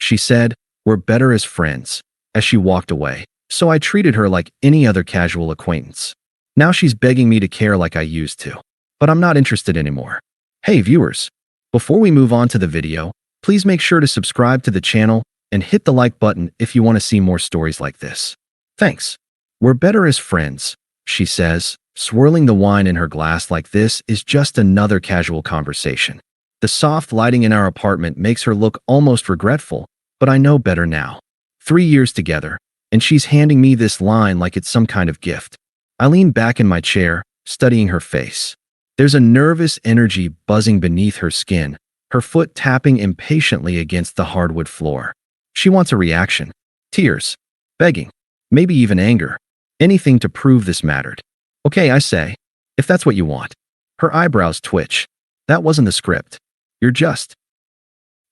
she said. We're better as friends, as she walked away, so I treated her like any other casual acquaintance. Now she's begging me to care like I used to. But I'm not interested anymore. Hey viewers, before we move on to the video, please make sure to subscribe to the channel and hit the like button if you want to see more stories like this. Thanks. We're better as friends, she says, swirling the wine in her glass like this is just another casual conversation. The soft lighting in our apartment makes her look almost regretful, but I know better now. 3 years together, and she's handing me this line like it's some kind of gift. I lean back in my chair, studying her face. There's a nervous energy buzzing beneath her skin, her foot tapping impatiently against the hardwood floor. She wants a reaction. Tears. Begging. Maybe even anger. Anything to prove this mattered. Okay, I say. If that's what you want. Her eyebrows twitch. That wasn't the script. You're just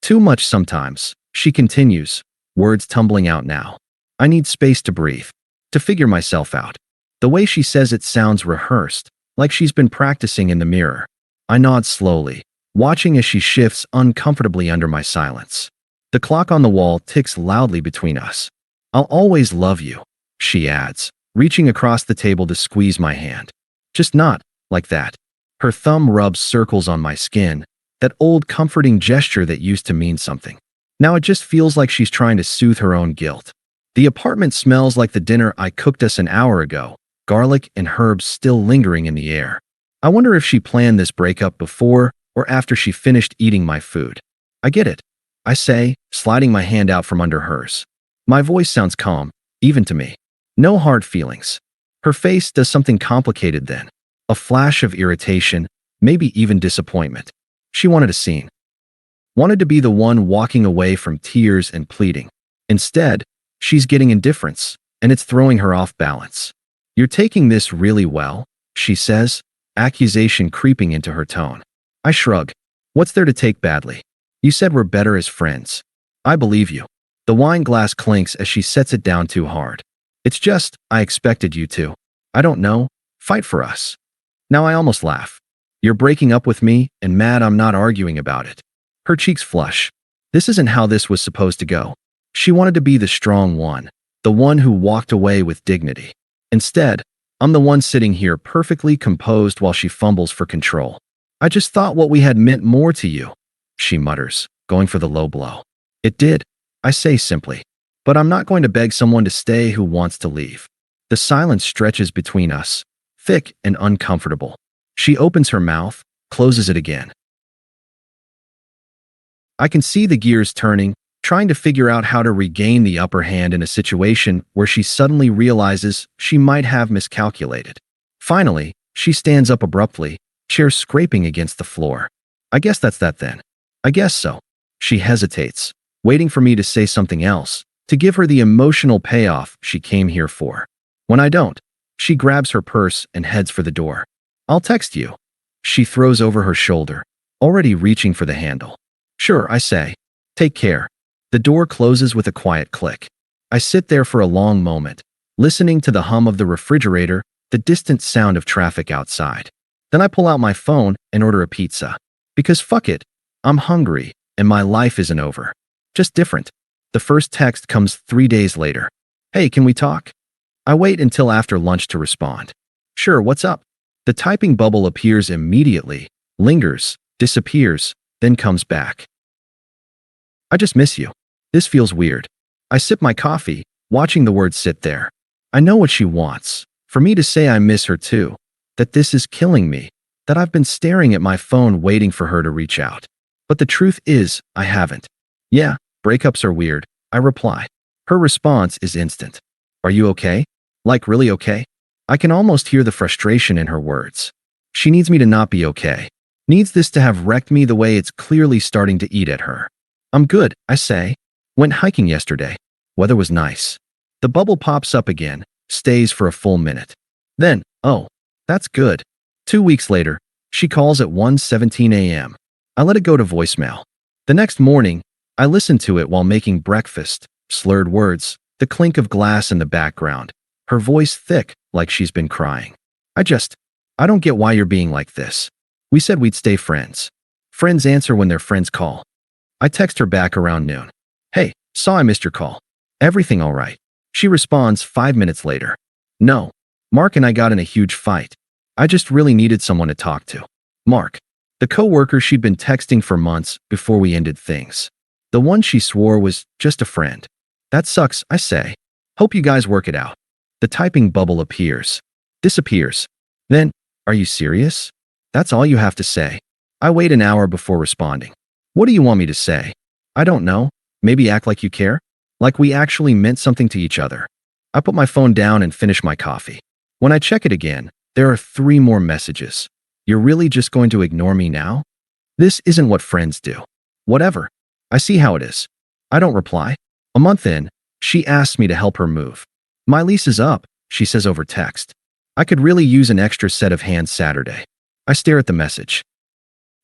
too much sometimes, she continues, words tumbling out now. I need space to breathe, to figure myself out. The way she says it sounds rehearsed, like she's been practicing in the mirror. I nod slowly, watching as she shifts uncomfortably under my silence. The clock on the wall ticks loudly between us. I'll always love you, she adds, reaching across the table to squeeze my hand. Just not like that. Her thumb rubs circles on my skin, that old comforting gesture that used to mean something. Now it just feels like she's trying to soothe her own guilt. The apartment smells like the dinner I cooked us an hour ago, garlic and herbs still lingering in the air. I wonder if she planned this breakup before or after she finished eating my food. I get it, I say, sliding my hand out from under hers. My voice sounds calm, even to me. No hard feelings. Her face does something complicated then. A flash of irritation, maybe even disappointment. She wanted a scene. Wanted to be the one walking away from tears and pleading. Instead, she's getting indifference, and it's throwing her off balance. You're taking this really well, she says, accusation creeping into her tone. I shrug. What's there to take badly? You said we're better as friends. I believe you. The wine glass clinks as she sets it down too hard. It's just, I expected you to. I don't know. Fight for us. Now I almost laugh. You're breaking up with me and mad I'm not arguing about it. Her cheeks flush. This isn't how this was supposed to go. She wanted to be the strong one, the one who walked away with dignity. Instead, I'm the one sitting here perfectly composed while she fumbles for control. I just thought what we had meant more to you, she mutters, going for the low blow. It did, I say simply. But I'm not going to beg someone to stay who wants to leave. The silence stretches between us, thick and uncomfortable. She opens her mouth, closes it again. I can see the gears turning, trying to figure out how to regain the upper hand in a situation where she suddenly realizes she might have miscalculated. Finally, she stands up abruptly, chair scraping against the floor. I guess that's that then. I guess so. She hesitates, waiting for me to say something else, to give her the emotional payoff she came here for. When I don't, she grabs her purse and heads for the door. I'll text you. She throws over her shoulder, already reaching for the handle. Sure, I say. Take care. The door closes with a quiet click. I sit there for a long moment, listening to the hum of the refrigerator, the distant sound of traffic outside. Then I pull out my phone and order a pizza. Because fuck it, I'm hungry, and my life isn't over. Just different. The first text comes 3 days later. Hey, can we talk? I wait until after lunch to respond. Sure, what's up? The typing bubble appears immediately, lingers, disappears, then comes back. I just miss you. This feels weird. I sip my coffee, watching the words sit there. I know what she wants. For me to say I miss her too. That this is killing me. That I've been staring at my phone waiting for her to reach out. But the truth is, I haven't. Yeah, breakups are weird, I reply. Her response is instant. Are you okay? Like really okay? I can almost hear the frustration in her words. She needs me to not be okay. Needs this to have wrecked me the way it's clearly starting to eat at her. I'm good, I say. Went hiking yesterday. Weather was nice. The bubble pops up again, stays for a full minute. Then, oh, that's good. 2 weeks later, she calls at 1:17 a.m. I let it go to voicemail. The next morning, I listen to it while making breakfast, slurred words, the clink of glass in the background, her voice thick like she's been crying. I don't get why you're being like this. We said we'd stay friends. Friends answer when their friends call. I text her back around noon. Hey, Saw I missed your call. Everything all right? She responds 5 minutes later. No. Mark and I got in a huge fight. I just really needed someone to talk to. Mark. The coworker she'd been texting for months before we ended things. The one she swore was just a friend. That sucks, I say. Hope you guys work it out. The typing bubble appears. Disappears. Then, are you serious? That's all you have to say. I wait an hour before responding. What do you want me to say? I don't know. Maybe act like you care? Like we actually meant something to each other. I put my phone down and finish my coffee. When I check it again, there are 3 more messages. You're really just going to ignore me now? This isn't what friends do. Whatever. I see how it is. I don't reply. A month in, she asks me to help her move. My lease is up, she says over text. I could really use an extra set of hands Saturday. I stare at the message.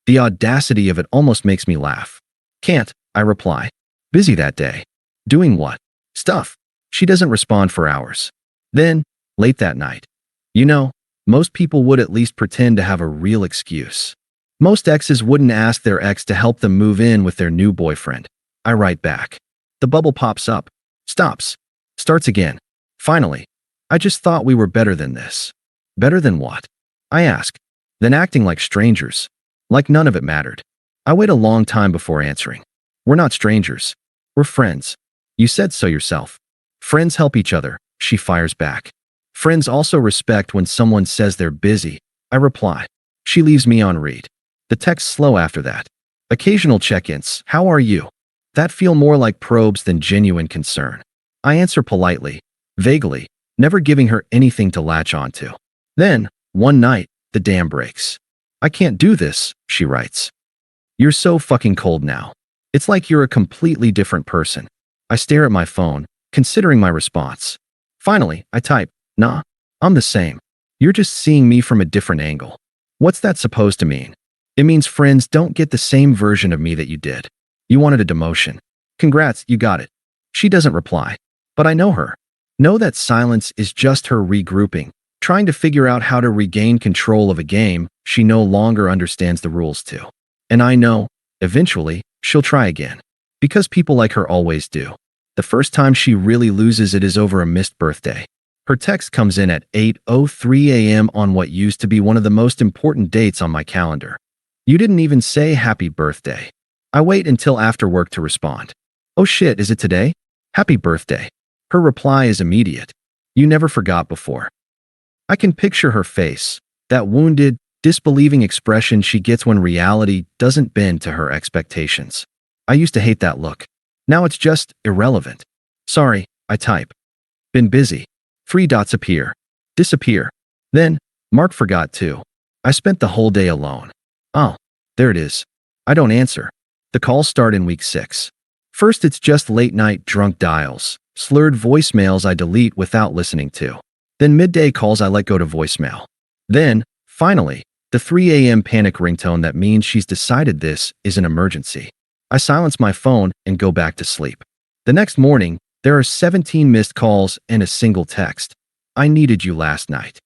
The audacity of it almost makes me laugh. Can't, I reply. Busy that day. Doing what? Stuff. She doesn't respond for hours. Then, late that night. You know, most people would at least pretend to have a real excuse. Most exes wouldn't ask their ex to help them move in with their new boyfriend. I write back. The bubble pops up. Stops. Starts again. Finally. I just thought we were better than this. Better than what? I ask. Then acting like strangers. Like none of it mattered. I wait a long time before answering. We're not strangers. We're friends. You said so yourself. Friends help each other, she fires back. Friends also respect when someone says they're busy. I reply. She leaves me on read. The text's slow after that. Occasional check-ins. How are you? That feel more like probes than genuine concern. I answer politely, vaguely, never giving her anything to latch onto. Then, one night, the dam breaks. I can't do this, she writes. You're so fucking cold now. It's like you're a completely different person. I stare at my phone, considering my response. Finally, I type, nah, I'm the same. You're just seeing me from a different angle. What's that supposed to mean? It means friends don't get the same version of me that you did. You wanted a demotion. Congrats, you got it. She doesn't reply. But I know her. Know that silence is just her regrouping, trying to figure out how to regain control of a game she no longer understands the rules to. And I know, eventually, she'll try again. Because people like her always do. The first time she really loses it is over a missed birthday. Her text comes in at 8:03 a.m. on what used to be one of the most important dates on my calendar. You didn't even say happy birthday. I wait until after work to respond. Oh shit, is it today? Happy birthday. Her reply is immediate. You never forgot before. I can picture her face, that wounded, disbelieving expression she gets when reality doesn't bend to her expectations. I used to hate that look. Now it's just irrelevant. Sorry, I type. Been busy. 3 dots appear. Disappear. Then, Mark forgot too. I spent the whole day alone. Oh, there it is. I don't answer. The calls start in week 6. First, it's just late-night drunk dials, slurred voicemails I delete without listening to. Then midday calls I let go to voicemail. Then, finally, the 3 a.m. panic ringtone that means she's decided this is an emergency. I silence my phone and go back to sleep. The next morning, there are 17 missed calls and a single text. I needed you last night.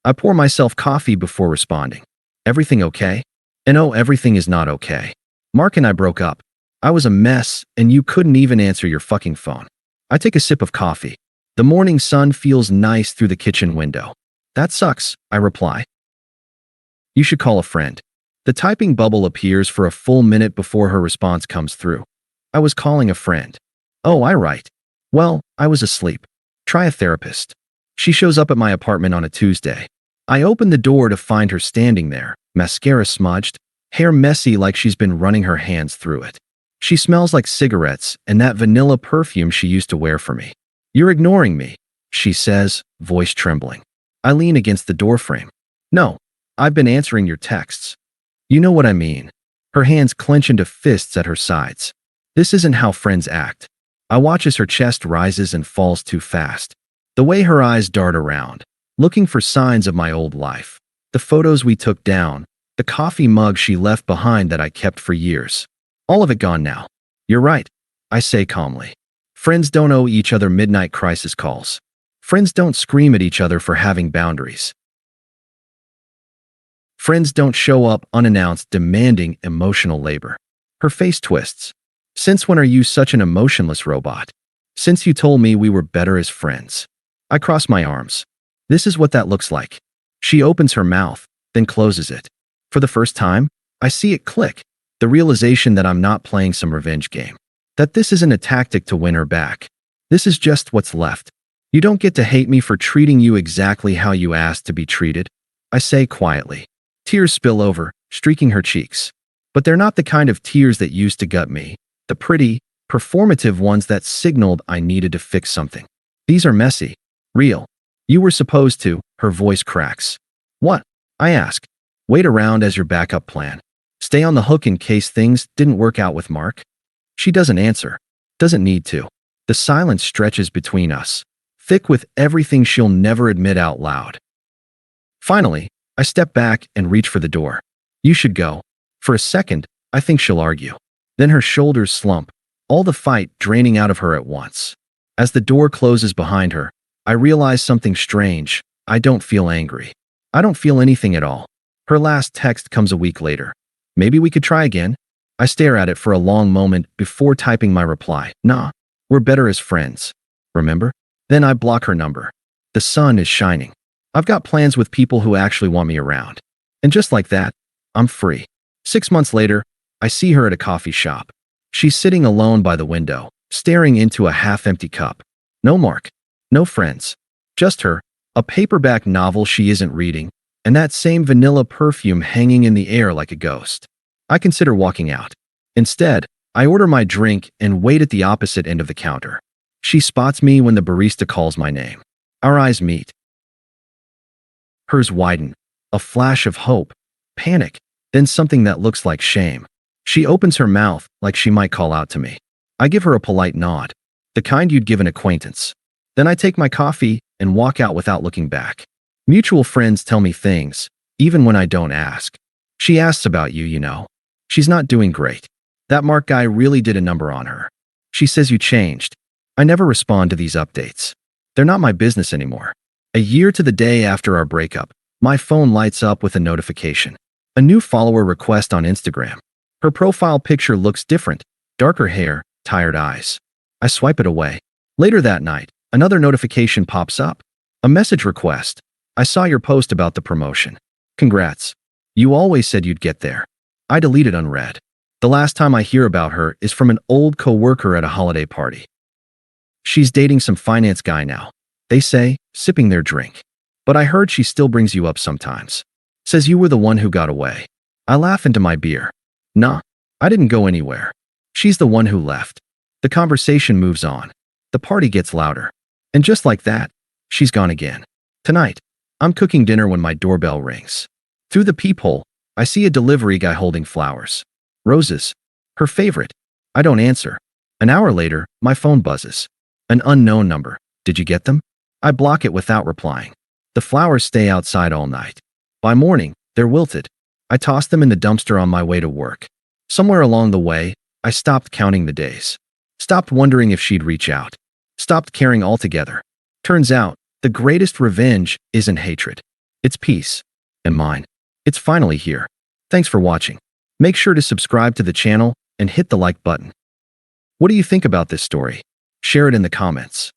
I pour myself coffee before responding. Everything okay? And oh, everything is not okay. Mark and I broke up. I was a mess, and you couldn't even answer your fucking phone. I take a sip of coffee. The morning sun feels nice through the kitchen window. That sucks, I reply. You should call a friend. The typing bubble appears for a full minute before her response comes through. I was calling a friend. Oh, I write. Well, I was asleep. Try a therapist. She shows up at my apartment on a Tuesday. I open the door to find her standing there, mascara smudged, hair messy like she's been running her hands through it. She smells like cigarettes and that vanilla perfume she used to wear for me. You're ignoring me, she says, voice trembling. I lean against the doorframe. No, I've been answering your texts. You know what I mean. Her hands clench into fists at her sides. This isn't how friends act. I watch as her chest rises and falls too fast. The way her eyes dart around, looking for signs of my old life. The photos we took down, the coffee mug she left behind that I kept for years. All of it gone now. You're right, I say calmly. Friends don't owe each other midnight crisis calls. Friends don't scream at each other for having boundaries. Friends don't show up unannounced demanding emotional labor. Her face twists. Since when are you such an emotionless robot? Since you told me we were better as friends. I cross my arms. This is what that looks like. She opens her mouth, then closes it. For the first time, I see it click. The realization that I'm not playing some revenge game. That this isn't a tactic to win her back. This is just what's left. You don't get to hate me for treating you exactly how you asked to be treated, I say quietly. Tears spill over, streaking her cheeks. But they're not the kind of tears that used to gut me. The pretty, performative ones that signaled I needed to fix something. These are messy. Real. You were supposed to, her voice cracks. What? I ask. Wait around as your backup plan. Stay on the hook in case things didn't work out with Mark. She doesn't answer. Doesn't need to. The silence stretches between us, thick with everything she'll never admit out loud. Finally, I step back and reach for the door. You should go. For a second, I think she'll argue. Then her shoulders slump, all the fight draining out of her at once. As the door closes behind her, I realize something strange. I don't feel angry. I don't feel anything at all. Her last text comes a week later. Maybe we could try again? I stare at it for a long moment before typing my reply. Nah, we're better as friends. Remember? Then I block her number. The sun is shining. I've got plans with people who actually want me around. And just like that, I'm free. 6 months later, I see her at a coffee shop. She's sitting alone by the window, staring into a half-empty cup. No Mark. No friends. Just her, a paperback novel she isn't reading, and that same vanilla perfume hanging in the air like a ghost. I consider walking out. Instead, I order my drink and wait at the opposite end of the counter. She spots me when the barista calls my name. Our eyes meet. Hers widen. A flash of hope, panic, then something that looks like shame. She opens her mouth like she might call out to me. I give her a polite nod, the kind you'd give an acquaintance. Then I take my coffee and walk out without looking back. Mutual friends tell me things, even when I don't ask. She asks about you, you know. She's not doing great. That Mark guy really did a number on her. She says you changed. I never respond to these updates. They're not my business anymore. A year to the day after our breakup, my phone lights up with a notification. A new follower request on Instagram. Her profile picture looks different. Darker hair, tired eyes. I swipe it away. Later that night, another notification pops up. A message request. I saw your post about the promotion. Congrats. You always said you'd get there. I delete it unread. The last time I hear about her is from an old coworker at a holiday party. She's dating some finance guy now. They say, sipping their drink. But I heard she still brings you up sometimes. Says you were the one who got away. I laugh into my beer. Nah, I didn't go anywhere. She's the one who left. The conversation moves on. The party gets louder. And just like that, she's gone again. Tonight, I'm cooking dinner when my doorbell rings. Through the peephole, I see a delivery guy holding flowers. Roses. Her favorite. I don't answer. An hour later, my phone buzzes. An unknown number. Did you get them? I block it without replying. The flowers stay outside all night. By morning, they're wilted. I toss them in the dumpster on my way to work. Somewhere along the way, I stopped counting the days. Stopped wondering if she'd reach out. Stopped caring altogether. Turns out, the greatest revenge isn't hatred. It's peace. And mine. It's finally here. Thanks for watching. Make sure to subscribe to the channel and hit the like button. What do you think about this story? Share it in the comments.